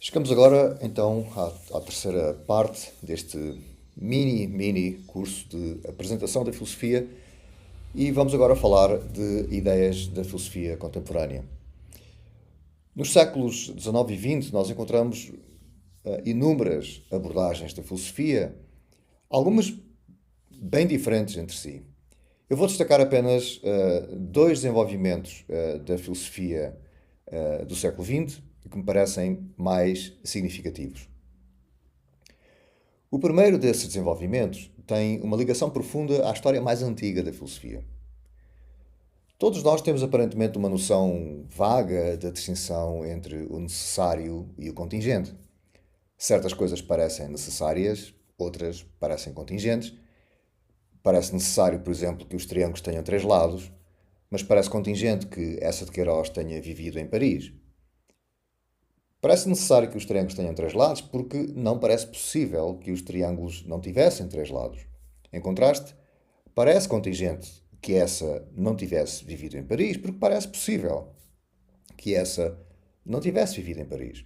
Chegamos agora então à terceira parte deste mini curso de apresentação da filosofia e vamos agora falar de ideias da filosofia contemporânea. Nos séculos XIX e XX nós encontramos inúmeras abordagens da filosofia, algumas bem diferentes entre si. Eu vou destacar apenas dois desenvolvimentos da filosofia do século XX que me parecem mais significativos. O primeiro desses desenvolvimentos tem uma ligação profunda à história mais antiga da filosofia. Todos nós temos aparentemente uma noção vaga da distinção entre o necessário e o contingente. Certas coisas parecem necessárias, outras parecem contingentes. Parece necessário, por exemplo, que os triângulos tenham três lados, mas parece contingente que essa de Queiroz tenha vivido em Paris. Parece necessário que os triângulos tenham três lados porque não parece possível que os triângulos não tivessem três lados. Em contraste, parece contingente que essa não tivesse vivido em Paris porque parece possível que essa não tivesse vivido em Paris.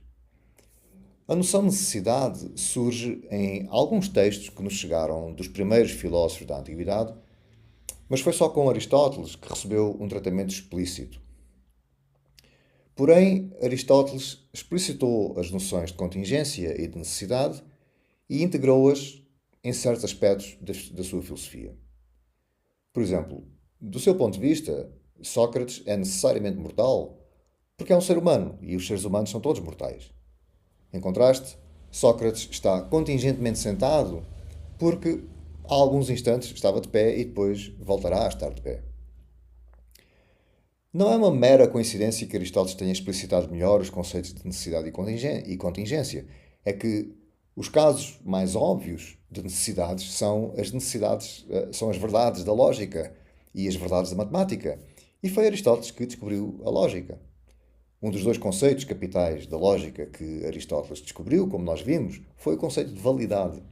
A noção de necessidade surge em alguns textos que nos chegaram dos primeiros filósofos da Antiguidade, mas foi só com Aristóteles que recebeu um tratamento explícito. Porém, Aristóteles explicitou as noções de contingência e de necessidade e integrou-as em certos aspectos da sua filosofia. Por exemplo, do seu ponto de vista, Sócrates é necessariamente mortal porque é um ser humano e os seres humanos são todos mortais. Em contraste, Sócrates está contingentemente sentado porque há alguns instantes estava de pé e depois voltará a estar de pé. Não é uma mera coincidência que Aristóteles tenha explicitado melhor os conceitos de necessidade e contingência. É que os casos mais óbvios de necessidades são as necessidades, são as verdades da lógica e as verdades da matemática. E foi Aristóteles que descobriu a lógica. Um dos dois conceitos capitais da lógica que Aristóteles descobriu, como nós vimos, foi o conceito de validade.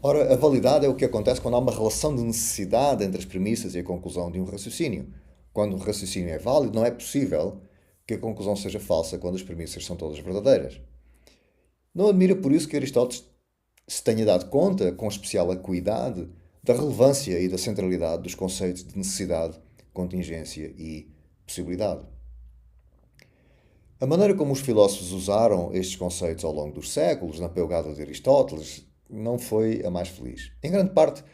Ora, a validade é o que acontece quando há uma relação de necessidade entre as premissas e a conclusão de um raciocínio. Quando o raciocínio é válido, não é possível que a conclusão seja falsa quando as premissas são todas verdadeiras. Não admira por isso que Aristóteles se tenha dado conta, com especial acuidade, da relevância e da centralidade dos conceitos de necessidade, contingência e possibilidade. A maneira como os filósofos usaram estes conceitos ao longo dos séculos, na pegada de Aristóteles, não foi a mais feliz. Em grande parte,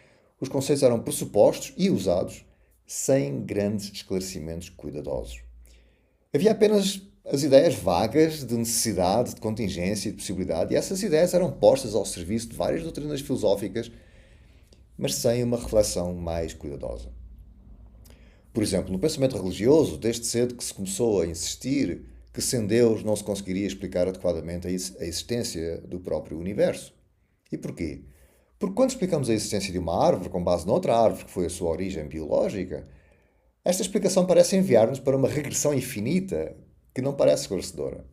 os conceitos eram pressupostos e usados sem grandes esclarecimentos cuidadosos. Havia apenas as ideias vagas de necessidade, de contingência e de possibilidade, e essas ideias eram postas ao serviço de várias doutrinas filosóficas, mas sem uma reflexão mais cuidadosa. Por exemplo, no pensamento religioso, desde cedo que se começou a insistir que sem Deus não se conseguiria explicar adequadamente a existência do próprio universo. E porquê? Porque quando explicamos a existência de uma árvore com base noutra árvore que foi a sua origem biológica, esta explicação parece enviar-nos para uma regressão infinita que não parece esclarecedora.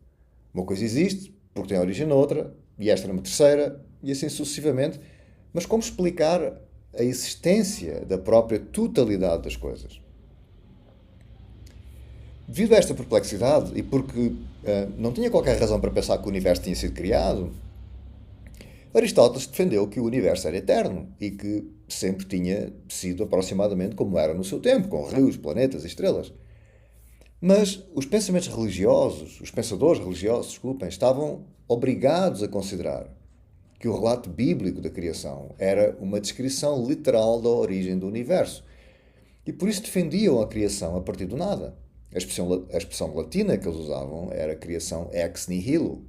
Uma coisa existe porque tem origem noutra, e esta numa terceira, e assim sucessivamente, mas como explicar a existência da própria totalidade das coisas? Devido a esta perplexidade, e porque não tinha qualquer razão para pensar que o universo tinha sido criado, Aristóteles defendeu que o universo era eterno e que sempre tinha sido aproximadamente como era no seu tempo, com rios, planetas e estrelas. Mas os pensamentos religiosos, os pensadores religiosos, desculpem, estavam obrigados a considerar que o relato bíblico da criação era uma descrição literal da origem do universo. E por isso defendiam a criação a partir do nada. A expressão latina que eles usavam era criação ex nihilo.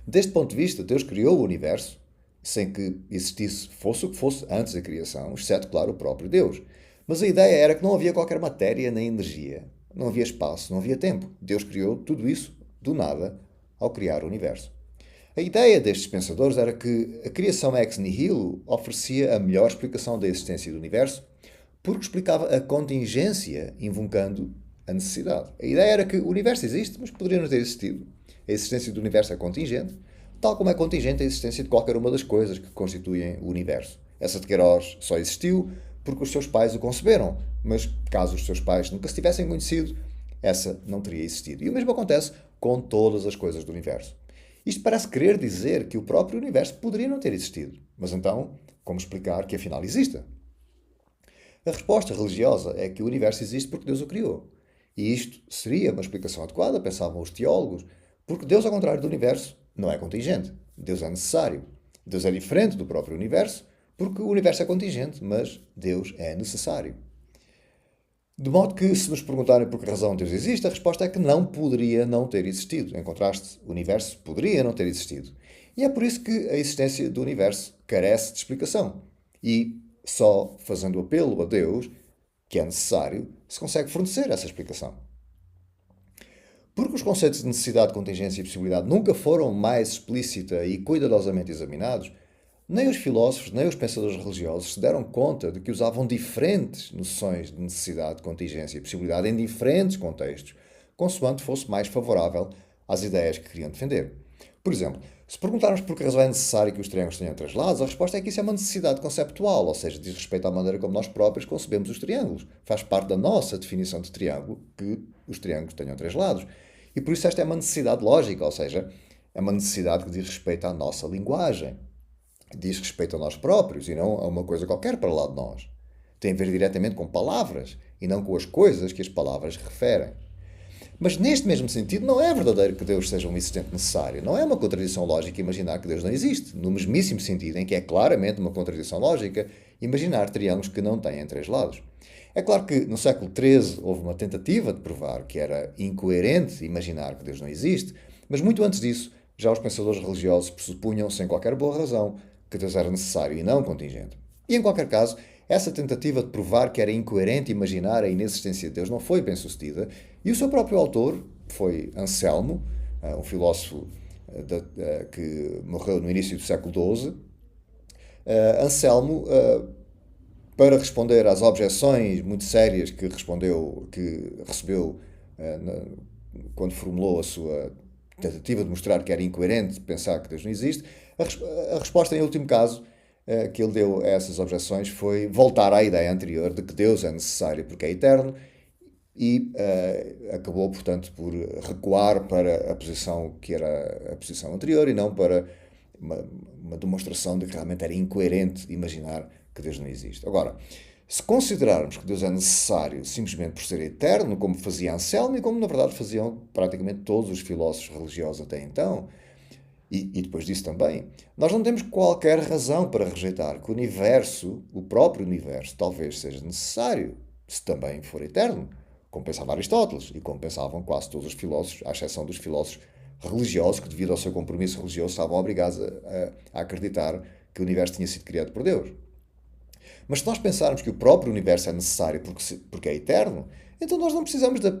Deste ponto de vista, Deus criou o universo sem que existisse, fosse o que fosse, antes da criação, exceto, claro, o próprio Deus. Mas a ideia era que não havia qualquer matéria nem energia, não havia espaço, não havia tempo. Deus criou tudo isso do nada ao criar o universo. A ideia destes pensadores era que a criação ex nihilo oferecia a melhor explicação da existência do universo porque explicava a contingência, invocando a necessidade. A ideia era que o universo existe, mas poderia não ter existido. A existência do universo é contingente, tal como é contingente a existência de qualquer uma das coisas que constituem o universo. Essa de Queiroz só existiu porque os seus pais o conceberam, mas caso os seus pais nunca se tivessem conhecido, essa não teria existido. E o mesmo acontece com todas as coisas do universo. Isto parece querer dizer que o próprio universo poderia não ter existido. Mas então, como explicar que afinal exista? A resposta religiosa é que o universo existe porque Deus o criou. E isto seria uma explicação adequada, pensavam os teólogos, porque Deus, ao contrário do universo, não é contingente. Deus é necessário. Deus é diferente do próprio universo, porque o universo é contingente, mas Deus é necessário. De modo que, se nos perguntarem por que razão Deus existe, a resposta é que não poderia não ter existido. Em contraste, o universo poderia não ter existido. E é por isso que a existência do universo carece de explicação. E só fazendo apelo a Deus, que é necessário, se consegue fornecer essa explicação. Porque os conceitos de necessidade, contingência e possibilidade nunca foram mais explícita e cuidadosamente examinados, nem os filósofos, nem os pensadores religiosos se deram conta de que usavam diferentes noções de necessidade, contingência e possibilidade em diferentes contextos, consoante fosse mais favorável às ideias que queriam defender. Por exemplo, se perguntarmos por que razão é necessário que os triângulos tenham três lados, a resposta é que isso é uma necessidade conceptual, ou seja, diz respeito à maneira como nós próprios concebemos os triângulos. Faz parte da nossa definição de triângulo que os triângulos tenham três lados. E por isso esta é uma necessidade lógica, ou seja, é uma necessidade que diz respeito à nossa linguagem. Diz respeito a nós próprios e não a uma coisa qualquer para lá de nós. Tem a ver diretamente com palavras e não com as coisas que as palavras referem. Mas neste mesmo sentido, não é verdadeiro que Deus seja um existente necessário. Não é uma contradição lógica imaginar que Deus não existe. No mesmíssimo sentido em que é claramente uma contradição lógica imaginar triângulos que não têm três lados. É claro que no século XIII houve uma tentativa de provar que era incoerente imaginar que Deus não existe, mas muito antes disso, já os pensadores religiosos pressupunham, sem qualquer boa razão, que Deus era necessário e não contingente. E em qualquer caso, essa tentativa de provar que era incoerente imaginar a inexistência de Deus não foi bem sucedida, e o seu próprio autor foi Anselmo, um filósofo que morreu no início do século XII. Anselmo, para responder às objeções muito sérias que recebeu quando formulou a sua tentativa de mostrar que era incoerente pensar que Deus não existe, a resposta, em último caso, que ele deu a essas objeções foi voltar à ideia anterior de que Deus é necessário porque é eterno e acabou, portanto, por recuar para a posição que era a posição anterior e não para uma demonstração de que realmente era incoerente imaginar que Deus não existe. Agora, se considerarmos que Deus é necessário simplesmente por ser eterno, como fazia Anselmo e como na verdade faziam praticamente todos os filósofos religiosos até então, e depois disso também, nós não temos qualquer razão para rejeitar que o universo, o próprio universo, talvez seja necessário, se também for eterno, como pensava Aristóteles e como pensavam quase todos os filósofos, à exceção dos filósofos religiosos que, devido ao seu compromisso religioso, estavam obrigados a acreditar que o universo tinha sido criado por Deus. Mas se nós pensarmos que o próprio universo é necessário porque é eterno, então nós não precisamos da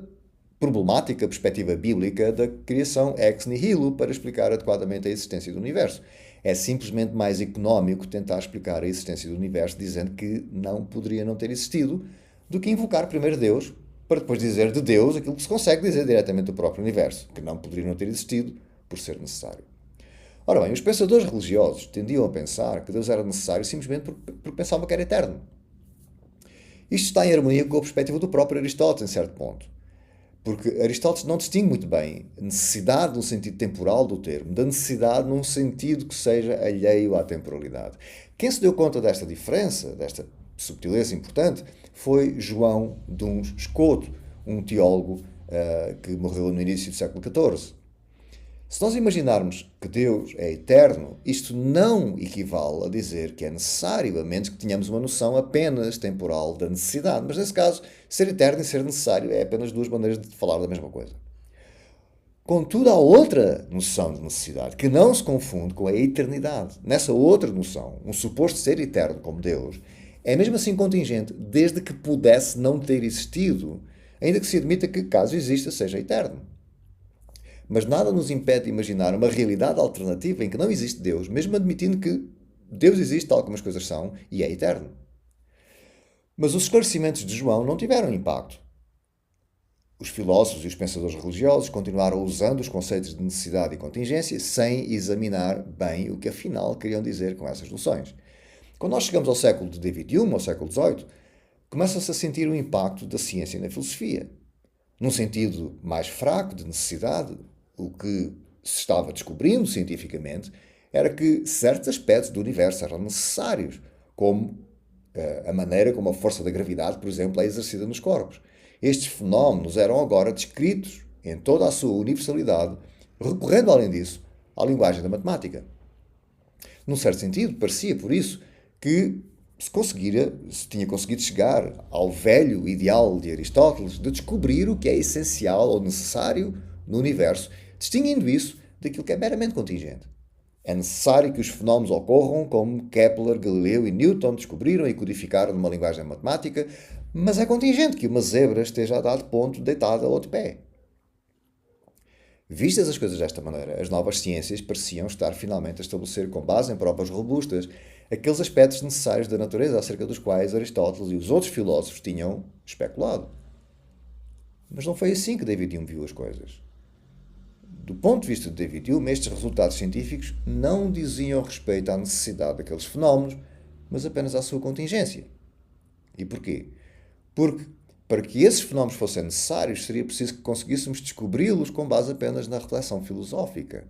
problemática perspectiva bíblica da criação ex nihilo para explicar adequadamente a existência do universo. É simplesmente mais económico tentar explicar a existência do universo dizendo que não poderia não ter existido do que invocar primeiro Deus para depois dizer de Deus aquilo que se consegue dizer diretamente do próprio universo, que não poderia não ter existido por ser necessário. Ora bem, os pensadores religiosos tendiam a pensar que Deus era necessário simplesmente porque pensavam que era eterno. Isto está em harmonia com a perspectiva do próprio Aristóteles, em certo ponto. Porque Aristóteles não distingue muito bem a necessidade no sentido temporal do termo, da necessidade num sentido que seja alheio à temporalidade. Quem se deu conta desta diferença, desta subtileza importante, foi João Duns Scoto, um teólogo que morreu no início do século XIV. Se nós imaginarmos que Deus é eterno, isto não equivale a dizer que é necessário, a menos que tenhamos uma noção apenas temporal da necessidade. Mas, nesse caso, ser eterno e ser necessário é apenas duas maneiras de falar da mesma coisa. Contudo, há outra noção de necessidade, que não se confunde com a eternidade. Nessa outra noção, um suposto ser eterno como Deus é mesmo assim contingente, desde que pudesse não ter existido, ainda que se admita que, caso exista, seja eterno. Mas nada nos impede de imaginar uma realidade alternativa em que não existe Deus, mesmo admitindo que Deus existe tal como as coisas são e é eterno. Mas os esclarecimentos de João não tiveram impacto. Os filósofos e os pensadores religiosos continuaram usando os conceitos de necessidade e contingência sem examinar bem o que afinal queriam dizer com essas noções. Quando nós chegamos ao século de David Hume, ao século XVIII, começa-se a sentir o impacto da ciência na filosofia. Num sentido mais fraco de necessidade, o que se estava descobrindo cientificamente era que certos aspectos do universo eram necessários, como a maneira como a força da gravidade, por exemplo, é exercida nos corpos. Estes fenómenos eram agora descritos em toda a sua universalidade, recorrendo, além disso, à linguagem da matemática. Num certo sentido, parecia, por isso, que se tinha conseguido chegar ao velho ideal de Aristóteles de descobrir o que é essencial ou necessário no universo, distinguindo isso daquilo que é meramente contingente. É necessário que os fenómenos ocorram como Kepler, Galileu e Newton descobriram e codificaram numa linguagem matemática, mas é contingente que uma zebra esteja a dado ponto, deitada ou de pé. Vistas as coisas desta maneira, as novas ciências pareciam estar finalmente a estabelecer, com base em provas robustas, aqueles aspectos necessários da natureza acerca dos quais Aristóteles e os outros filósofos tinham especulado. Mas não foi assim que David Hume viu as coisas. Do ponto de vista de David Hume, estes resultados científicos não diziam respeito à necessidade daqueles fenómenos, mas apenas à sua contingência. E porquê? Porque, para que esses fenómenos fossem necessários, seria preciso que conseguíssemos descobri-los com base apenas na reflexão filosófica.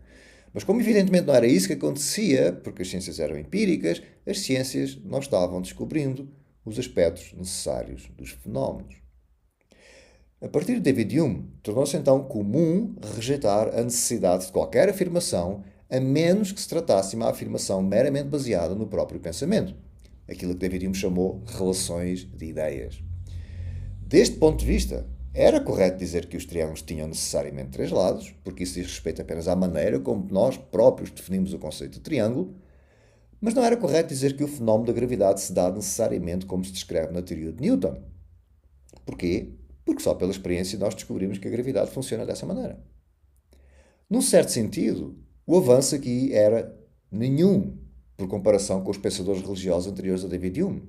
Mas como evidentemente não era isso que acontecia, porque as ciências eram empíricas, as ciências não estavam descobrindo os aspectos necessários dos fenómenos. A partir de David Hume, tornou-se então comum rejeitar a necessidade de qualquer afirmação, a menos que se tratasse de uma afirmação meramente baseada no próprio pensamento. Aquilo que David Hume chamou relações de ideias. Deste ponto de vista, era correto dizer que os triângulos tinham necessariamente três lados, porque isso diz respeito apenas à maneira como nós próprios definimos o conceito de triângulo, mas não era correto dizer que o fenómeno da gravidade se dá necessariamente como se descreve na teoria de Newton. Porquê? Porque só pela experiência nós descobrimos que a gravidade funciona dessa maneira. Num certo sentido, o avanço aqui era nenhum, por comparação com os pensadores religiosos anteriores a David Hume.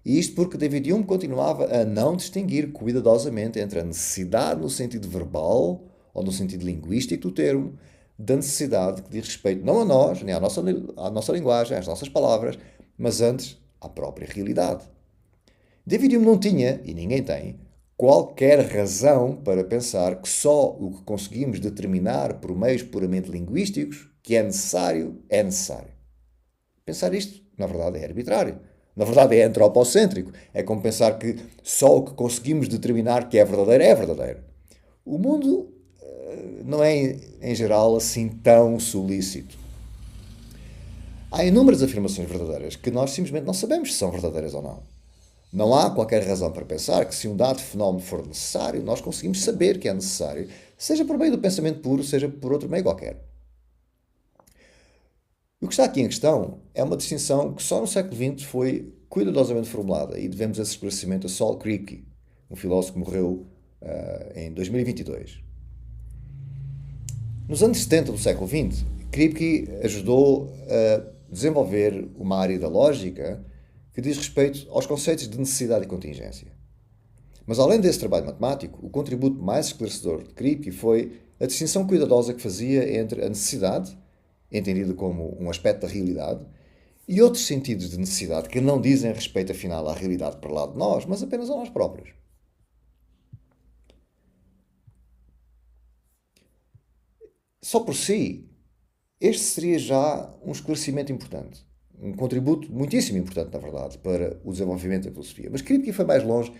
E isto porque David Hume continuava a não distinguir cuidadosamente entre a necessidade no sentido verbal ou no sentido linguístico do termo, da necessidade que diz respeito não a nós, nem à nossa linguagem, às nossas palavras, mas antes à própria realidade. David Hume não tinha, e ninguém tem, qualquer razão para pensar que só o que conseguimos determinar por meios puramente linguísticos, que é necessário, é necessário. Pensar isto, na verdade, é arbitrário. Na verdade, é antropocêntrico. É como pensar que só o que conseguimos determinar que é verdadeiro. O mundo não é, em geral, assim tão solícito. Há inúmeras afirmações verdadeiras que nós simplesmente não sabemos se são verdadeiras ou não. Não há qualquer razão para pensar que se um dado fenómeno for necessário, nós conseguimos saber que é necessário, seja por meio do pensamento puro, seja por outro meio qualquer. O que está aqui em questão é uma distinção que só no século XX foi cuidadosamente formulada e devemos esse esclarecimento a Saul Kripke, um filósofo que morreu em 2022. Nos anos 70 do século XX, Kripke ajudou a desenvolver uma área da lógica que diz respeito aos conceitos de necessidade e contingência. Mas além desse trabalho matemático, o contributo mais esclarecedor de Kripke foi a distinção cuidadosa que fazia entre a necessidade, entendida como um aspecto da realidade, e outros sentidos de necessidade que não dizem respeito afinal à realidade para lá de nós, mas apenas a nós próprios. Só por si, este seria já um esclarecimento importante. Um contributo muitíssimo importante, na verdade, para o desenvolvimento da filosofia. Mas Kripke foi mais longe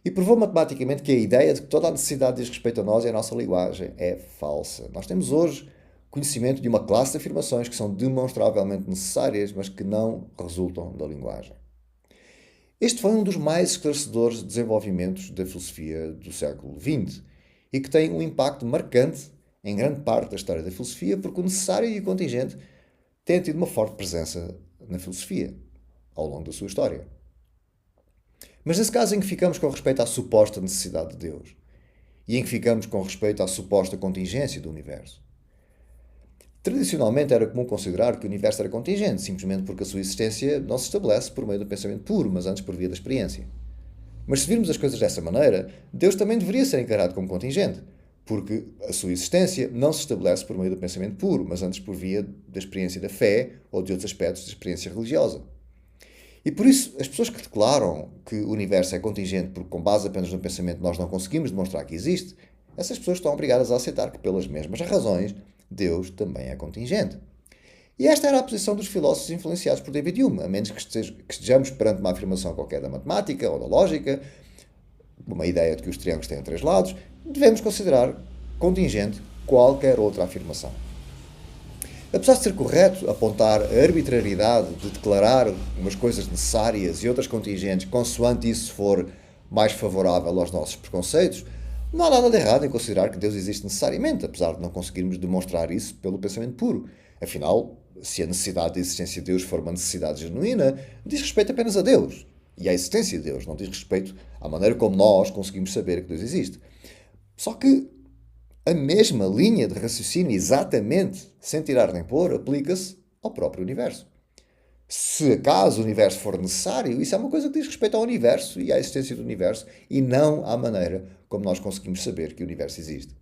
e provou matematicamente que a ideia de que toda a necessidade diz respeito a nós e à nossa linguagem é falsa. Nós temos hoje conhecimento de uma classe de afirmações que são demonstravelmente necessárias, mas que não resultam da linguagem. Este foi um dos mais esclarecedores desenvolvimentos da filosofia do século XX e que tem um impacto marcante em grande parte da história da filosofia, porque o necessário e o contingente têm tido uma forte presença na filosofia ao longo da sua história. Mas nesse caso em que ficamos com respeito à suposta necessidade de Deus e em que ficamos com respeito à suposta contingência do universo, tradicionalmente era comum considerar que o universo era contingente, simplesmente porque a sua existência não se estabelece por meio do pensamento puro, mas antes por via da experiência. Mas se virmos as coisas dessa maneira, Deus também deveria ser encarado como contingente, porque a sua existência não se estabelece por meio do pensamento puro, mas antes por via da experiência da fé ou de outros aspectos da experiência religiosa. E por isso, as pessoas que declaram que o universo é contingente porque com base apenas no pensamento nós não conseguimos demonstrar que existe, essas pessoas estão obrigadas a aceitar que, pelas mesmas razões, Deus também é contingente. E esta era a posição dos filósofos influenciados por David Hume, a menos que estejamos perante uma afirmação qualquer da matemática ou da lógica, uma ideia de que os triângulos têm três lados, devemos considerar contingente qualquer outra afirmação. Apesar de ser correto apontar a arbitrariedade de declarar umas coisas necessárias e outras contingentes consoante isso for mais favorável aos nossos preconceitos, não há nada de errado em considerar que Deus existe necessariamente, apesar de não conseguirmos demonstrar isso pelo pensamento puro. Afinal, se a necessidade de existência de Deus for uma necessidade genuína, diz respeito apenas a Deus e à existência de Deus, não diz respeito à maneira como nós conseguimos saber que Deus existe. Só que a mesma linha de raciocínio, exatamente, sem tirar nem pôr, aplica-se ao próprio universo. Se acaso o universo for necessário, isso é uma coisa que diz respeito ao universo e à existência do universo e não à maneira como nós conseguimos saber que o universo existe.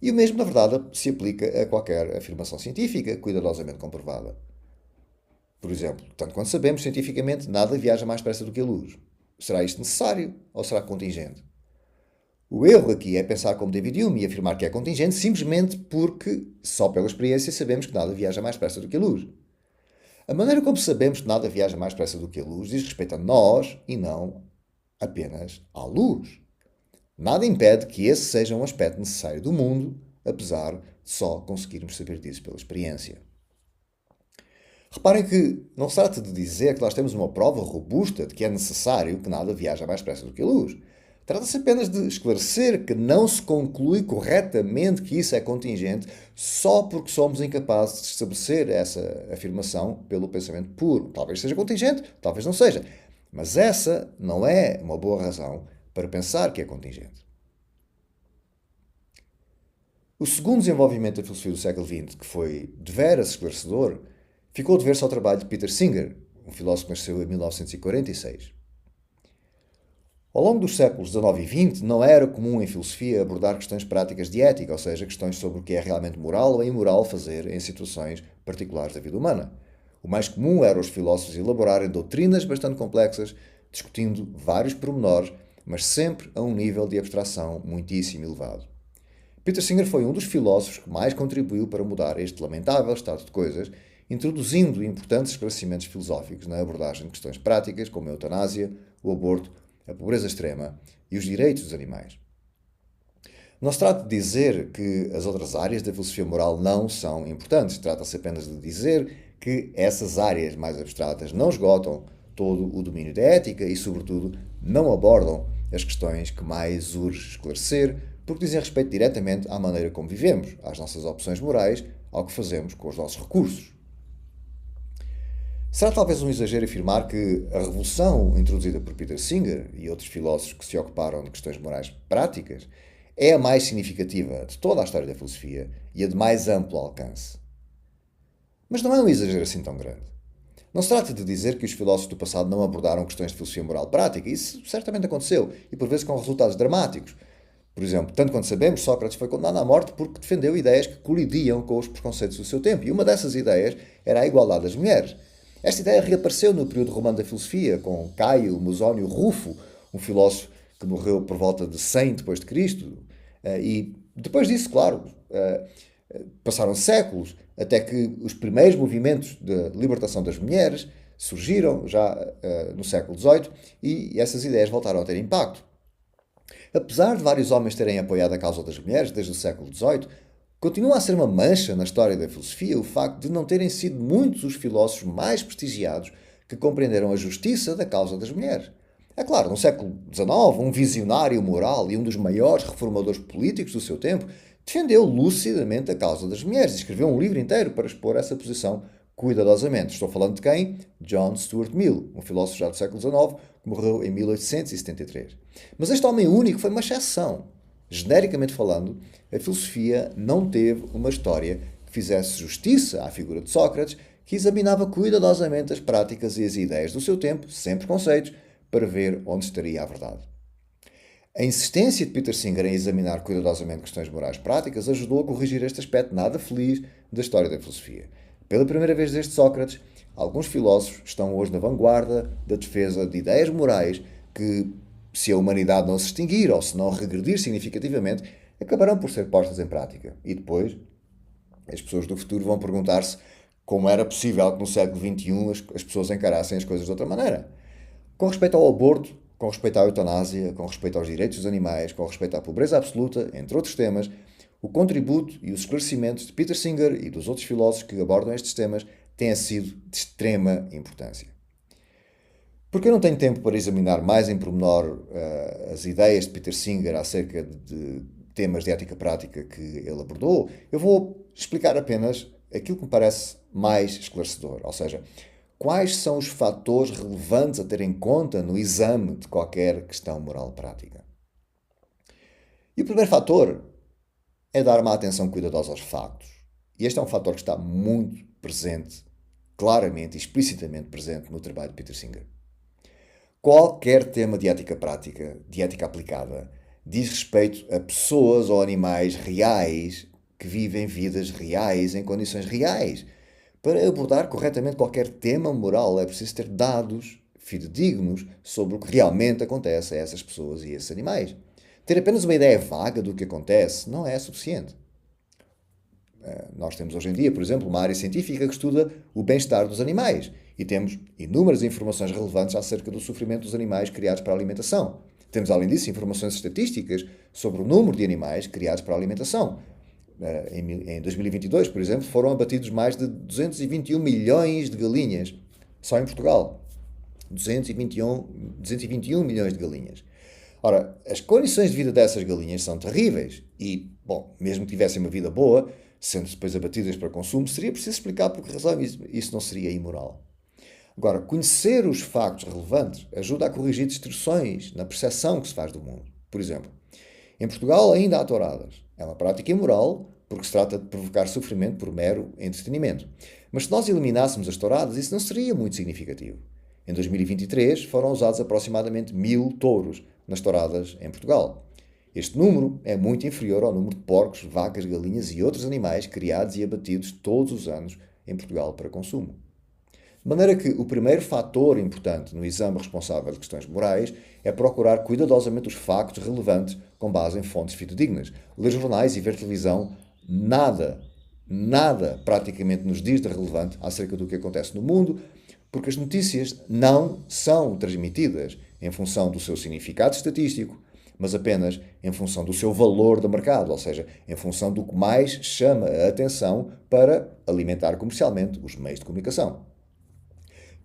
E o mesmo, na verdade, se aplica a qualquer afirmação científica cuidadosamente comprovada. Por exemplo, tanto quanto sabemos, cientificamente, nada viaja mais depressa do que a luz. Será isto necessário ou será contingente? O erro aqui é pensar como David Hume e afirmar que é contingente simplesmente porque, só pela experiência, sabemos que nada viaja mais depressa do que a luz. A maneira como sabemos que nada viaja mais depressa do que a luz diz respeito a nós e não apenas à luz. Nada impede que esse seja um aspecto necessário do mundo, apesar de só conseguirmos saber disso pela experiência. Reparem que não se trata de dizer que nós temos uma prova robusta de que é necessário que nada viaje mais depressa do que a luz. Trata-se apenas de esclarecer que não se conclui corretamente que isso é contingente só porque somos incapazes de estabelecer essa afirmação pelo pensamento puro. Talvez seja contingente, talvez não seja. Mas essa não é uma boa razão para pensar que é contingente. O segundo desenvolvimento da filosofia do século XX, que foi de veras esclarecedor, ficou a dever-se ao trabalho de Peter Singer, um filósofo que nasceu em 1946. Ao longo dos séculos XIX e XX, não era comum em filosofia abordar questões práticas de ética, ou seja, questões sobre o que é realmente moral ou imoral fazer em situações particulares da vida humana. O mais comum era os filósofos elaborarem doutrinas bastante complexas, discutindo vários pormenores, mas sempre a um nível de abstração muitíssimo elevado. Peter Singer foi um dos filósofos que mais contribuiu para mudar este lamentável estado de coisas, introduzindo importantes esclarecimentos filosóficos na abordagem de questões práticas como a eutanásia, o aborto, a pobreza extrema e os direitos dos animais. Não se trata de dizer que as outras áreas da filosofia moral não são importantes, trata-se apenas de dizer que essas áreas mais abstratas não esgotam todo o domínio da ética e, sobretudo, não abordam as questões que mais urge esclarecer, porque dizem respeito diretamente à maneira como vivemos, às nossas opções morais, ao que fazemos com os nossos recursos. Será talvez um exagero afirmar que a revolução introduzida por Peter Singer e outros filósofos que se ocuparam de questões morais práticas é a mais significativa de toda a história da filosofia e a de mais amplo alcance. Mas não é um exagero assim tão grande. Não se trata de dizer que os filósofos do passado não abordaram questões de filosofia moral prática. Isso certamente aconteceu, e por vezes com resultados dramáticos. Por exemplo, tanto quanto sabemos, Sócrates foi condenado à morte porque defendeu ideias que colidiam com os preconceitos do seu tempo. E uma dessas ideias era a igualdade das mulheres. Esta ideia reapareceu no período romano da filosofia, com Caio Musónio Rufo, um filósofo que morreu por volta de 100 depois de Cristo. E depois disso, claro, passaram séculos até que os primeiros movimentos de libertação das mulheres surgiram já no século XVIII e essas ideias voltaram a ter impacto. Apesar de vários homens terem apoiado a causa das mulheres desde o século XVIII, continua a ser uma mancha na história da filosofia o facto de não terem sido muitos os filósofos mais prestigiados que compreenderam a justiça da causa das mulheres. É claro, no século XIX, um visionário moral e um dos maiores reformadores políticos do seu tempo defendeu lucidamente a causa das mulheres e escreveu um livro inteiro para expor essa posição cuidadosamente. Estou falando de quem? John Stuart Mill, um filósofo já do século XIX, que morreu em 1873. Mas este homem único foi uma exceção. Genericamente falando, a filosofia não teve uma história que fizesse justiça à figura de Sócrates, que examinava cuidadosamente as práticas e as ideias do seu tempo, sem preconceitos, para ver onde estaria a verdade. A insistência de Peter Singer em examinar cuidadosamente questões morais práticas ajudou a corrigir este aspecto nada feliz da história da filosofia. Pela primeira vez desde Sócrates, alguns filósofos estão hoje na vanguarda da defesa de ideias morais que se a humanidade não se extinguir ou se não regredir significativamente, acabarão por ser postas em prática. E depois, as pessoas do futuro vão perguntar-se como era possível que no século XXI as pessoas encarassem as coisas de outra maneira. Com respeito ao aborto, com respeito à eutanásia, com respeito aos direitos dos animais, com respeito à pobreza absoluta, entre outros temas, o contributo e os esclarecimentos de Peter Singer e dos outros filósofos que abordam estes temas têm sido de extrema importância. Porque eu não tenho tempo para examinar mais em pormenor as ideias de Peter Singer acerca de temas de ética prática que ele abordou, eu vou explicar apenas aquilo que me parece mais esclarecedor, ou seja, quais são os fatores relevantes a ter em conta no exame de qualquer questão moral prática. E o primeiro fator é dar uma atenção cuidadosa aos factos. E este é um fator que está muito presente, claramente e explicitamente presente no trabalho de Peter Singer. Qualquer tema de ética prática, de ética aplicada, diz respeito a pessoas ou animais reais que vivem vidas reais em condições reais. Para abordar corretamente qualquer tema moral é preciso ter dados fidedignos sobre o que realmente acontece a essas pessoas e a esses animais. Ter apenas uma ideia vaga do que acontece não é suficiente. Nós temos hoje em dia, por exemplo, uma área científica que estuda o bem-estar dos animais e temos inúmeras informações relevantes acerca do sofrimento dos animais criados para a alimentação. Temos, além disso, informações estatísticas sobre o número de animais criados para a alimentação. Em 2022, por exemplo, foram abatidos mais de 221 milhões de galinhas, só em Portugal. 221 milhões de galinhas. Ora, as condições de vida dessas galinhas são terríveis e, bom, mesmo que tivessem uma vida boa, sendo depois abatidas para consumo, seria preciso explicar por que razão isso não seria imoral. Agora, conhecer os factos relevantes ajuda a corrigir distorções na percepção que se faz do mundo. Por exemplo, em Portugal ainda há touradas. É uma prática imoral porque se trata de provocar sofrimento por mero entretenimento. Mas se nós eliminássemos as touradas, isso não seria muito significativo. Em 2023 foram usados aproximadamente 1000 touros nas touradas em Portugal. Este número é muito inferior ao número de porcos, vacas, galinhas e outros animais criados e abatidos todos os anos em Portugal para consumo. De maneira que o primeiro fator importante no exame responsável de questões morais é procurar cuidadosamente os factos relevantes com base em fontes fidedignas. Ler jornais e ver televisão, nada praticamente nos diz de relevante acerca do que acontece no mundo, porque as notícias não são transmitidas em função do seu significado estatístico, mas apenas em função do seu valor de mercado, ou seja, em função do que mais chama a atenção para alimentar comercialmente os meios de comunicação.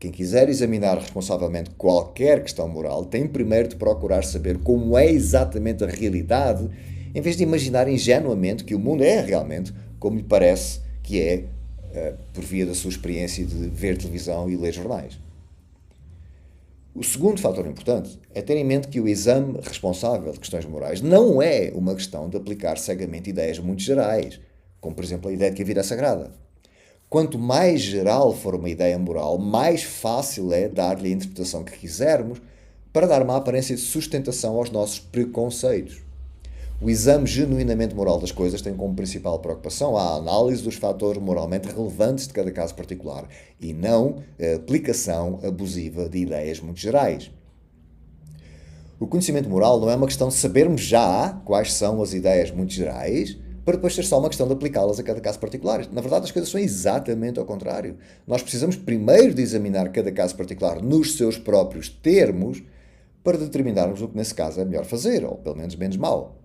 Quem quiser examinar responsavelmente qualquer questão moral tem primeiro de procurar saber como é exatamente a realidade, em vez de imaginar ingenuamente que o mundo é realmente como lhe parece que é, por via da sua experiência de ver televisão e ler jornais. O segundo fator importante é ter em mente que o exame responsável de questões morais não é uma questão de aplicar cegamente ideias muito gerais, como por exemplo a ideia de que a vida é sagrada. Quanto mais geral for uma ideia moral, mais fácil é dar-lhe a interpretação que quisermos para dar uma aparência de sustentação aos nossos preconceitos. O exame genuinamente moral das coisas tem como principal preocupação a análise dos fatores moralmente relevantes de cada caso particular e não a aplicação abusiva de ideias muito gerais. O conhecimento moral não é uma questão de sabermos já quais são as ideias muito gerais, para depois ser só uma questão de aplicá-las a cada caso particular. Na verdade, as coisas são exatamente ao contrário. Nós precisamos primeiro de examinar cada caso particular nos seus próprios termos para determinarmos o que nesse caso é melhor fazer, ou pelo menos menos mau.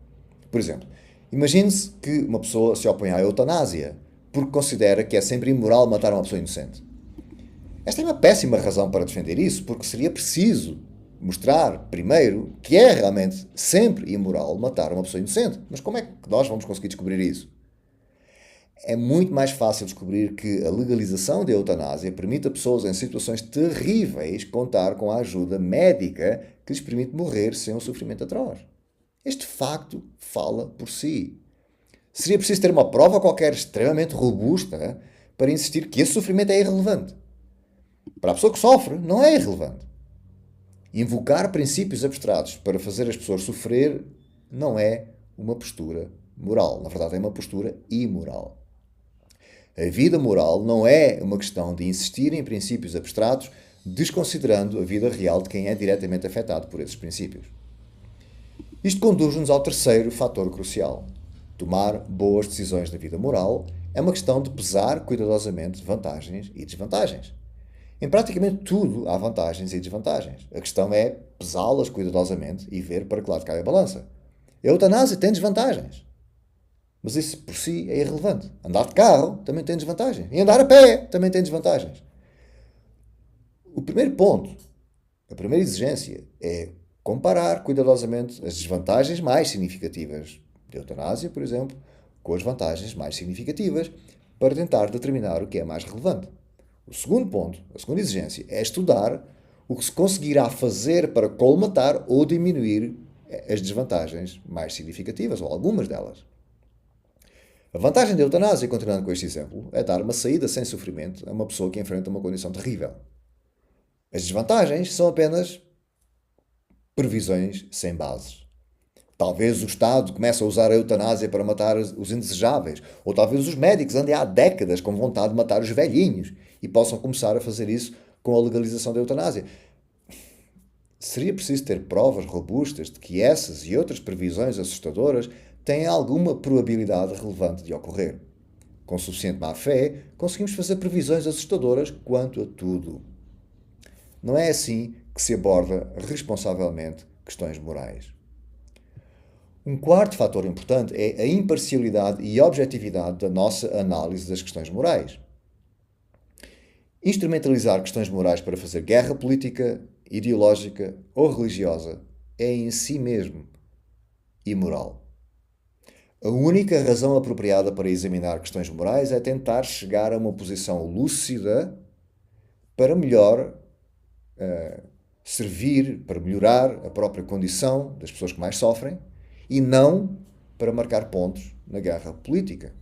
Por exemplo, imagine-se que uma pessoa se opõe à eutanásia porque considera que é sempre imoral matar uma pessoa inocente. Esta é uma péssima razão para defender isso, porque seria preciso mostrar, primeiro, que é realmente sempre imoral matar uma pessoa inocente. Mas como é que nós vamos conseguir descobrir isso? É muito mais fácil descobrir que a legalização da eutanásia permite a pessoas em situações terríveis contar com a ajuda médica que lhes permite morrer sem um sofrimento atroz. Este facto fala por si. Seria preciso ter uma prova qualquer extremamente robusta para insistir que esse sofrimento é irrelevante. Para a pessoa que sofre, não é irrelevante. Invocar princípios abstratos para fazer as pessoas sofrer não é uma postura moral. Na verdade, é uma postura imoral. A vida moral não é uma questão de insistir em princípios abstratos, desconsiderando a vida real de quem é diretamente afetado por esses princípios. Isto conduz-nos ao terceiro fator crucial. Tomar boas decisões na vida moral é uma questão de pesar cuidadosamente vantagens e desvantagens. Em praticamente tudo há vantagens e desvantagens. A questão é pesá-las cuidadosamente e ver para que lado cai a balança. A eutanásia tem desvantagens. Mas isso por si é irrelevante. Andar de carro também tem desvantagens. E andar a pé também tem desvantagens. O primeiro ponto, a primeira exigência é comparar cuidadosamente as desvantagens mais significativas de eutanásia, por exemplo, com as vantagens mais significativas para tentar determinar o que é mais relevante. O segundo ponto, a segunda exigência, é estudar o que se conseguirá fazer para colmatar ou diminuir as desvantagens mais significativas, ou algumas delas. A vantagem da eutanásia, continuando com este exemplo, é dar uma saída sem sofrimento a uma pessoa que enfrenta uma condição terrível. As desvantagens são apenas previsões sem bases. Talvez o Estado comece a usar a eutanásia para matar os indesejáveis, ou talvez os médicos andem há décadas com vontade de matar os velhinhos e possam começar a fazer isso com a legalização da eutanásia. Seria preciso ter provas robustas de que essas e outras previsões assustadoras têm alguma probabilidade relevante de ocorrer. Com suficiente má-fé, conseguimos fazer previsões assustadoras quanto a tudo. Não é assim que se aborda responsavelmente questões morais. Um quarto fator importante é a imparcialidade e objetividade da nossa análise das questões morais. Instrumentalizar questões morais para fazer guerra política, ideológica ou religiosa é em si mesmo imoral. A única razão apropriada para examinar questões morais é tentar chegar a uma posição lúcida para melhor servir, para melhorar a própria condição das pessoas que mais sofrem e não para marcar pontos na guerra política.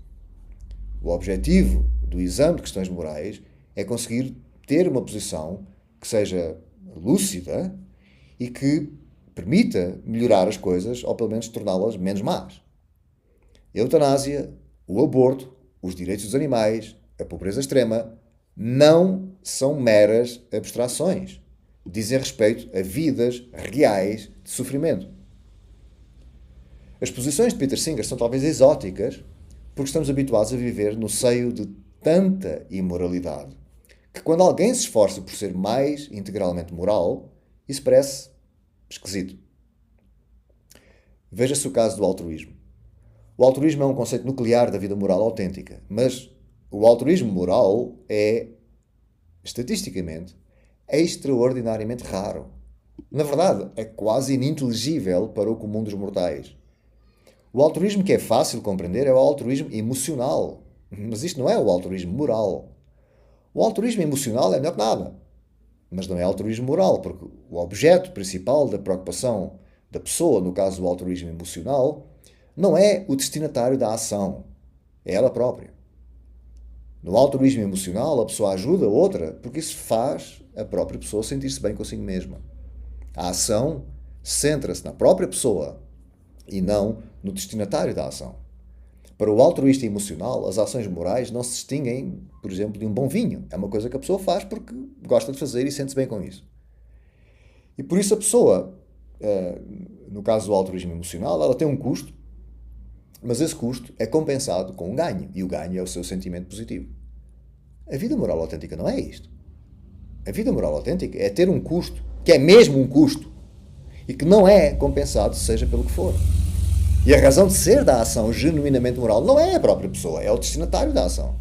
O objetivo do exame de questões morais é conseguir ter uma posição que seja lúcida e que permita melhorar as coisas ou pelo menos torná-las menos más. A eutanásia, o aborto, os direitos dos animais, a pobreza extrema não são meras abstrações. Dizem respeito a vidas reais de sofrimento. As posições de Peter Singer são talvez exóticas porque estamos habituados a viver no seio de tanta imoralidade que quando alguém se esforça por ser mais integralmente moral, isso parece esquisito. Veja-se o caso do altruísmo. O altruísmo é um conceito nuclear da vida moral autêntica, mas o altruísmo moral é, estatisticamente, extraordinariamente raro. Na verdade, é quase ininteligível para o comum dos mortais. O altruísmo que é fácil de compreender é o altruísmo emocional, mas isto não é o altruísmo moral. O altruísmo emocional é melhor que nada, mas não é altruísmo moral, porque o objeto principal da preocupação da pessoa, no caso do altruísmo emocional, não é o destinatário da ação, é ela própria. No altruísmo emocional, a pessoa ajuda a outra porque isso faz a própria pessoa sentir-se bem consigo mesma. A ação centra-se na própria pessoa e não no destinatário da ação. Para o altruísta emocional, as ações morais não se distinguem, por exemplo, de um bom vinho. É uma coisa que a pessoa faz porque gosta de fazer e sente-se bem com isso. E por isso a pessoa, no caso do altruísmo emocional, ela tem um custo, mas esse custo é compensado com um ganho, e o ganho é o seu sentimento positivo. A vida moral autêntica não é isto. A vida moral autêntica é ter um custo, que é mesmo um custo, e que não é compensado, seja pelo que for. E a razão de ser da ação genuinamente moral não é a própria pessoa, é o destinatário da ação.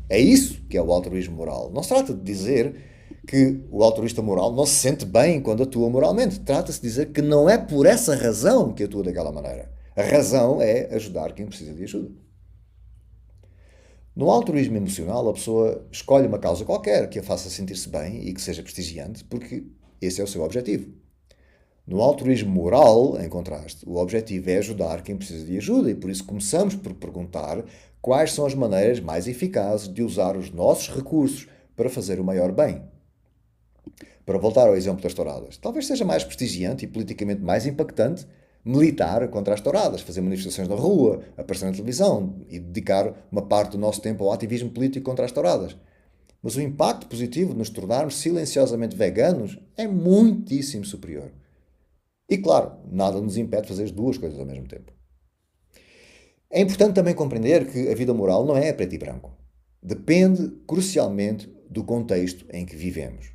É isso que é o altruísmo moral. Não se trata de dizer que o altruísta moral não se sente bem quando atua moralmente. Trata-se de dizer que não é por essa razão que atua daquela maneira. A razão é ajudar quem precisa de ajuda. No altruísmo emocional, a pessoa escolhe uma causa qualquer que a faça sentir-se bem e que seja prestigiante, porque esse é o seu objetivo. No altruísmo moral, em contraste, o objetivo é ajudar quem precisa de ajuda e por isso começamos por perguntar quais são as maneiras mais eficazes de usar os nossos recursos para fazer o maior bem. Para voltar ao exemplo das touradas, talvez seja mais prestigiante e politicamente mais impactante militar contra as touradas, fazer manifestações na rua, aparecer na televisão e dedicar uma parte do nosso tempo ao ativismo político contra as touradas. Mas o impacto positivo de nos tornarmos silenciosamente veganos é muitíssimo superior. E claro, nada nos impede de fazer as duas coisas ao mesmo tempo. É importante também compreender que a vida moral não é preto e branco. Depende, crucialmente, do contexto em que vivemos.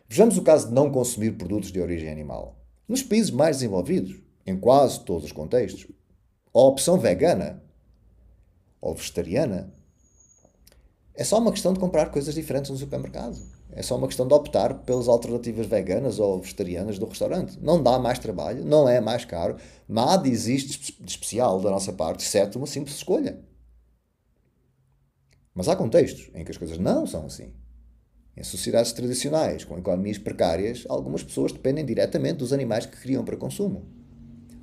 Vejamos o caso de não consumir produtos de origem animal. Nos países mais desenvolvidos, em quase todos os contextos, a opção vegana ou vegetariana é só uma questão de comprar coisas diferentes no supermercado. É só uma questão de optar pelas alternativas veganas ou vegetarianas do restaurante. Não dá mais trabalho, não é mais caro, nada existe de especial da nossa parte, exceto uma simples escolha. Mas há contextos em que as coisas não são assim. Em sociedades tradicionais, com economias precárias, algumas pessoas dependem diretamente dos animais que criam para consumo.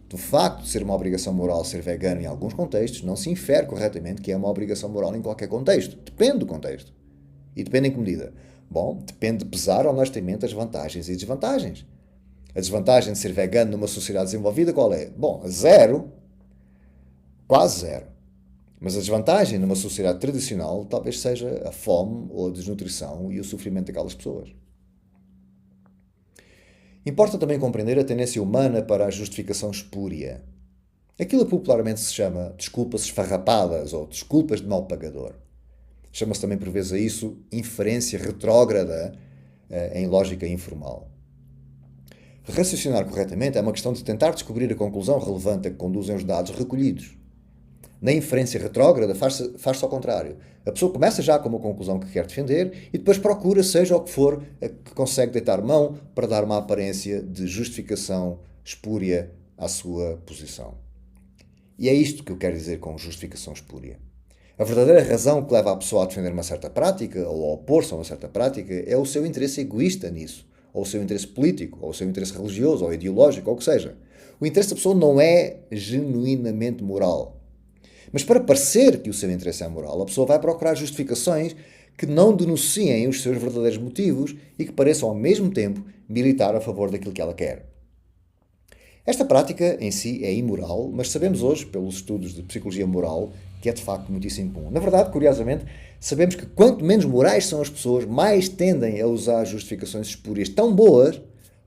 Do facto de ser uma obrigação moral ser vegano em alguns contextos, não se infere corretamente que é uma obrigação moral em qualquer contexto. Depende do contexto. E depende em que medida? Bom, depende de pesar honestamente as vantagens e desvantagens. A desvantagem de ser vegano numa sociedade desenvolvida qual é? Bom, zero, quase zero. Mas a desvantagem numa sociedade tradicional talvez seja a fome ou a desnutrição e o sofrimento daquelas pessoas. Importa também compreender a tendência humana para a justificação espúria. Aquilo popularmente se chama desculpas esfarrapadas ou desculpas de mal pagador. Chama-se também por vezes a isso inferência retrógrada em lógica informal. Raciocinar corretamente é uma questão de tentar descobrir a conclusão relevante a que conduzem os dados recolhidos. Na inferência retrógrada faz-se ao contrário. A pessoa começa já com uma conclusão que quer defender e depois procura, seja o que for, a que consegue deitar mão para dar uma aparência de justificação espúria à sua posição. E é isto que eu quero dizer com justificação espúria. A verdadeira razão que leva a pessoa a defender uma certa prática ou a opor-se a uma certa prática é o seu interesse egoísta nisso, ou o seu interesse político, ou o seu interesse religioso, ou ideológico, ou o que seja. O interesse da pessoa não é genuinamente moral. Mas para parecer que o seu interesse é moral, a pessoa vai procurar justificações que não denunciem os seus verdadeiros motivos e que pareçam ao mesmo tempo militar a favor daquilo que ela quer. Esta prática em si é imoral, mas sabemos hoje, pelos estudos de psicologia moral, que é de facto muitíssimo comum. Na verdade, curiosamente, sabemos que quanto menos morais são as pessoas, mais tendem a usar justificações espúrias tão boas,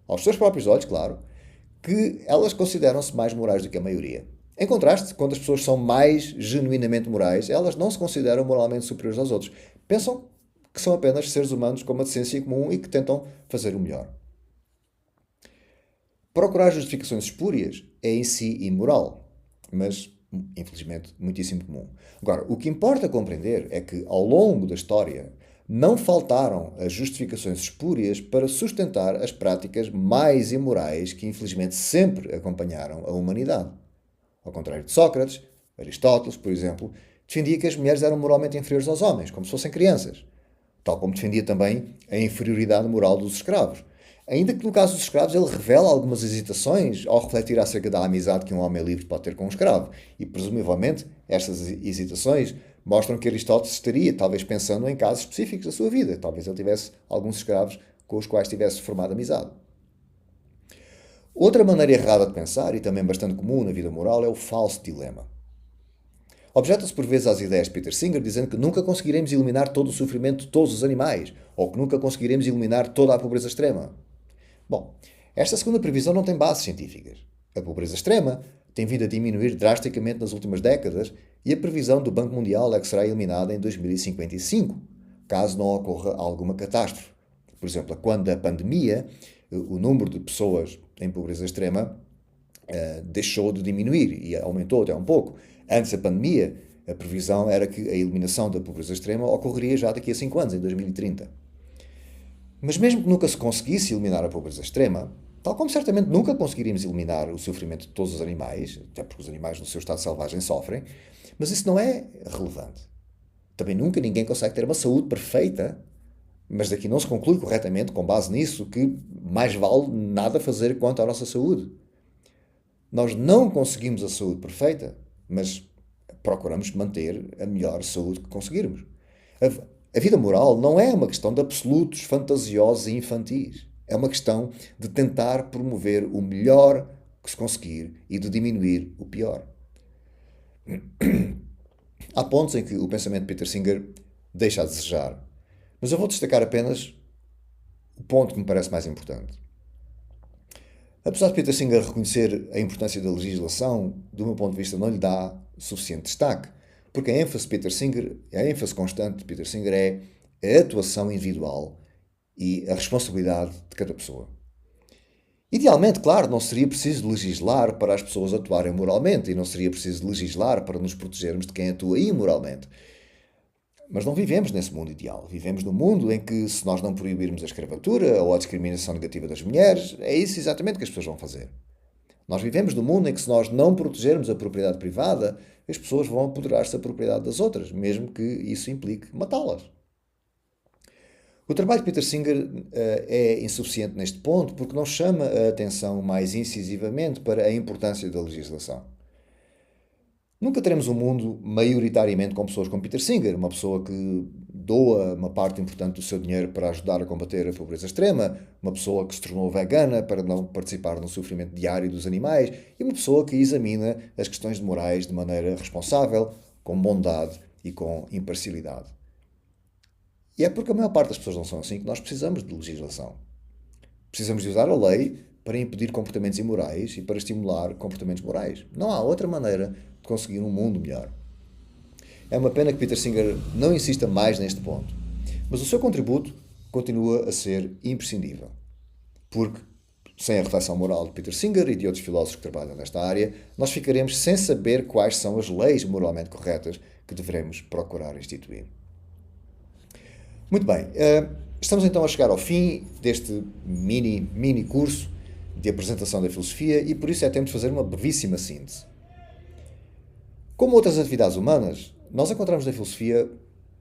aos seus próprios olhos, claro, que elas consideram-se mais morais do que a maioria. Em contraste, quando as pessoas são mais genuinamente morais, elas não se consideram moralmente superiores aos outros. Pensam que são apenas seres humanos com uma decência comum e que tentam fazer o melhor. Procurar justificações espúrias é em si imoral, mas, infelizmente, muitíssimo comum. Agora, o que importa compreender é que, ao longo da história, não faltaram as justificações espúrias para sustentar as práticas mais imorais que, infelizmente, sempre acompanharam a humanidade. Ao contrário de Sócrates, Aristóteles, por exemplo, defendia que as mulheres eram moralmente inferiores aos homens, como se fossem crianças. Tal como defendia também a inferioridade moral dos escravos. Ainda que no caso dos escravos ele revela algumas hesitações ao refletir acerca da amizade que um homem livre pode ter com um escravo. E, presumivelmente, estas hesitações mostram que Aristóteles estaria, talvez, pensando em casos específicos da sua vida. Talvez ele tivesse alguns escravos com os quais tivesse formado amizade. Outra maneira errada de pensar, e também bastante comum na vida moral, é o falso dilema. Objeta-se por vezes às ideias de Peter Singer dizendo que nunca conseguiremos eliminar todo o sofrimento de todos os animais, ou que nunca conseguiremos eliminar toda a pobreza extrema. Bom, esta segunda previsão não tem bases científicas. A pobreza extrema tem vindo a diminuir drasticamente nas últimas décadas e a previsão do Banco Mundial é que será eliminada em 2055, caso não ocorra alguma catástrofe. Por exemplo, quando a pandemia, o número de pessoas em pobreza extrema deixou de diminuir e aumentou até um pouco. Antes da pandemia, a previsão era que a eliminação da pobreza extrema ocorreria já daqui a 5 anos, em 2030. Mas mesmo que nunca se conseguisse eliminar a pobreza extrema, tal como certamente nunca conseguiríamos eliminar o sofrimento de todos os animais, até porque os animais no seu estado selvagem sofrem, mas isso não é relevante. Também nunca ninguém consegue ter uma saúde perfeita, mas daqui não se conclui corretamente, com base nisso, que mais vale nada fazer quanto à nossa saúde. Nós não conseguimos a saúde perfeita, mas procuramos manter a melhor saúde que conseguirmos. A vida moral não é uma questão de absolutos fantasiosos e infantis. É uma questão de tentar promover o melhor que se conseguir e de diminuir o pior. Há pontos em que o pensamento de Peter Singer deixa a desejar, mas eu vou destacar apenas o ponto que me parece mais importante. Apesar de Peter Singer reconhecer a importância da legislação, do meu ponto de vista não lhe dá suficiente destaque, porque a ênfase constante de Peter Singer é a atuação individual e a responsabilidade de cada pessoa. Idealmente, claro, não seria preciso legislar para as pessoas atuarem moralmente e não seria preciso legislar para nos protegermos de quem atua imoralmente. Mas não vivemos nesse mundo ideal. Vivemos num mundo em que, se nós não proibirmos a escravatura ou a discriminação negativa das mulheres, é isso exatamente que as pessoas vão fazer. Nós vivemos num mundo em que, se nós não protegermos a propriedade privada, as pessoas vão apoderar-se da propriedade das outras, mesmo que isso implique matá-las. O trabalho de Peter Singer é insuficiente neste ponto porque não chama a atenção mais incisivamente para a importância da legislação. Nunca teremos um mundo maioritariamente com pessoas como Peter Singer, uma pessoa que doa uma parte importante do seu dinheiro para ajudar a combater a pobreza extrema, uma pessoa que se tornou vegana para não participar no sofrimento diário dos animais e uma pessoa que examina as questões de morais de maneira responsável, com bondade e com imparcialidade. E é porque a maior parte das pessoas não são assim que nós precisamos de legislação. Precisamos de usar a lei para impedir comportamentos imorais e para estimular comportamentos morais. Não há outra maneira de conseguir um mundo melhor. É uma pena que Peter Singer não insista mais neste ponto, mas o seu contributo continua a ser imprescindível. Porque, sem a reflexão moral de Peter Singer e de outros filósofos que trabalham nesta área, nós ficaremos sem saber quais são as leis moralmente corretas que devemos procurar instituir. Muito bem, estamos então a chegar ao fim deste mini curso de apresentação da filosofia e por isso é tempo de fazer uma brevíssima síntese. Como outras atividades humanas, nós encontramos na filosofia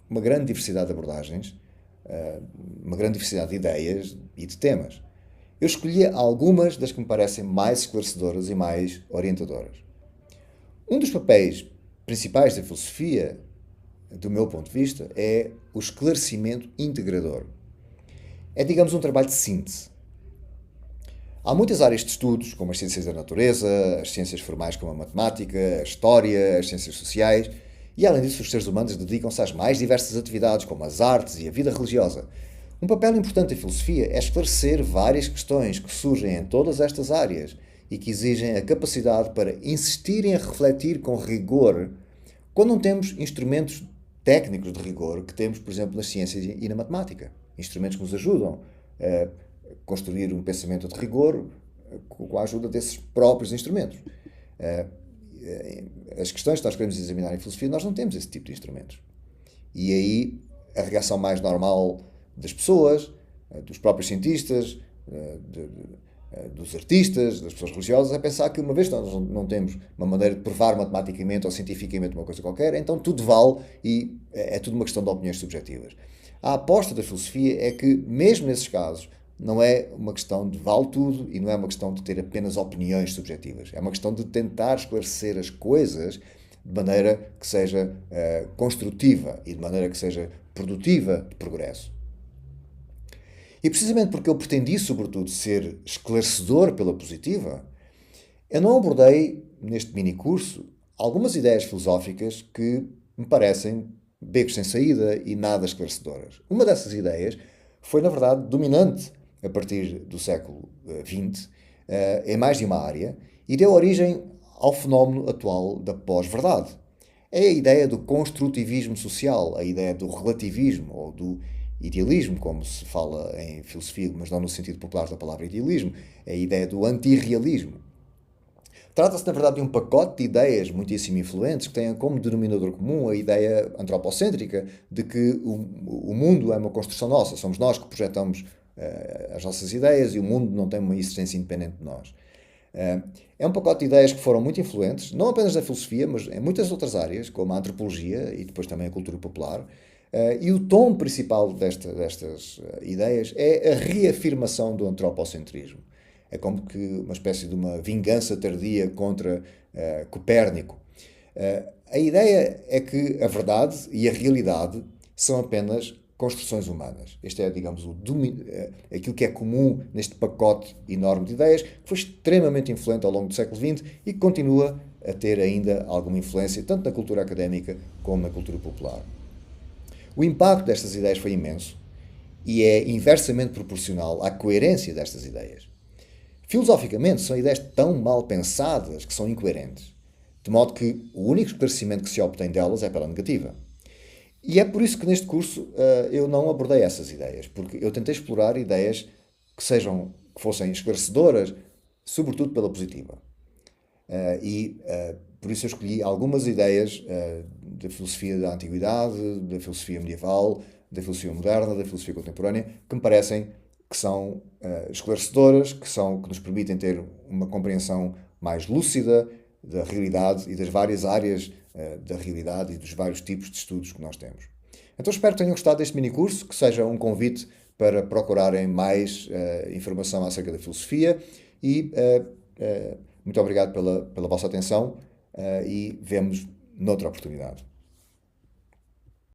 uma grande diversidade de abordagens, uma grande diversidade de ideias e de temas. Eu escolhi algumas das que me parecem mais esclarecedoras e mais orientadoras. Um dos papéis principais da filosofia, do meu ponto de vista, é o esclarecimento integrador. É, digamos, um trabalho de síntese. Há muitas áreas de estudos, como as ciências da natureza, as ciências formais como a matemática, a história, as ciências sociais, e além disso os seres humanos dedicam-se às mais diversas atividades, como as artes e a vida religiosa. Um papel importante da filosofia é esclarecer várias questões que surgem em todas estas áreas e que exigem a capacidade para insistirem a refletir com rigor quando não temos instrumentos técnicos de rigor que temos, por exemplo, nas ciências e na matemática. Instrumentos que nos ajudam a construir um pensamento de rigor com a ajuda desses próprios instrumentos. As questões que nós queremos examinar em filosofia, nós não temos esse tipo de instrumentos. E aí a reação mais normal das pessoas, dos próprios cientistas, dos artistas, das pessoas religiosas, é pensar que uma vez que nós não temos uma maneira de provar matematicamente ou cientificamente uma coisa qualquer, então tudo vale e é tudo uma questão de opiniões subjetivas. A aposta da filosofia é que, mesmo nesses casos, não é uma questão de vale tudo e não é uma questão de ter apenas opiniões subjetivas. É uma questão de tentar esclarecer as coisas de maneira que seja construtiva e de maneira que seja produtiva de progresso. E precisamente porque eu pretendi, sobretudo, ser esclarecedor pela positiva, eu não abordei, neste mini-curso, algumas ideias filosóficas que me parecem becos sem saída e nada esclarecedoras. Uma dessas ideias foi, na verdade, dominante a partir do século XX, em mais de uma área, e deu origem ao fenómeno atual da pós-verdade. É a ideia do construtivismo social, a ideia do relativismo ou do idealismo, como se fala em filosofia, mas não no sentido popular da palavra idealismo, é a ideia do antirrealismo. Trata-se, na verdade, de um pacote de ideias muitíssimo influentes que têm como denominador comum a ideia antropocêntrica de que o mundo é uma construção nossa, somos nós que projetamos as nossas ideias e o mundo não tem uma existência independente de nós. É um pacote de ideias que foram muito influentes, não apenas na filosofia, mas em muitas outras áreas, como a antropologia e depois também a cultura popular. E o tom principal destas ideias é a reafirmação do antropocentrismo. É como que uma espécie de uma vingança tardia contra Copérnico. A ideia é que a verdade e a realidade são apenas construções humanas. Este é, digamos, aquilo que é comum neste pacote enorme de ideias, que foi extremamente influente ao longo do século XX e que continua a ter ainda alguma influência, tanto na cultura académica como na cultura popular. O impacto destas ideias foi imenso e é inversamente proporcional à coerência destas ideias. Filosoficamente, são ideias tão mal pensadas que são incoerentes, de modo que o único esclarecimento que se obtém delas é pela negativa. E é por isso que neste curso eu não abordei essas ideias, porque eu tentei explorar ideias que fossem esclarecedoras, sobretudo pela positiva. Por isso eu escolhi algumas ideias da filosofia da antiguidade, da filosofia medieval, da filosofia moderna, da filosofia contemporânea, que me parecem que são esclarecedoras, que nos permitem ter uma compreensão mais lúcida da realidade e das várias áreas da realidade e dos vários tipos de estudos que nós temos. Então espero que tenham gostado deste mini-curso, que seja um convite para procurarem mais informação acerca da filosofia e muito obrigado pela vossa atenção e vemo-nos noutra oportunidade.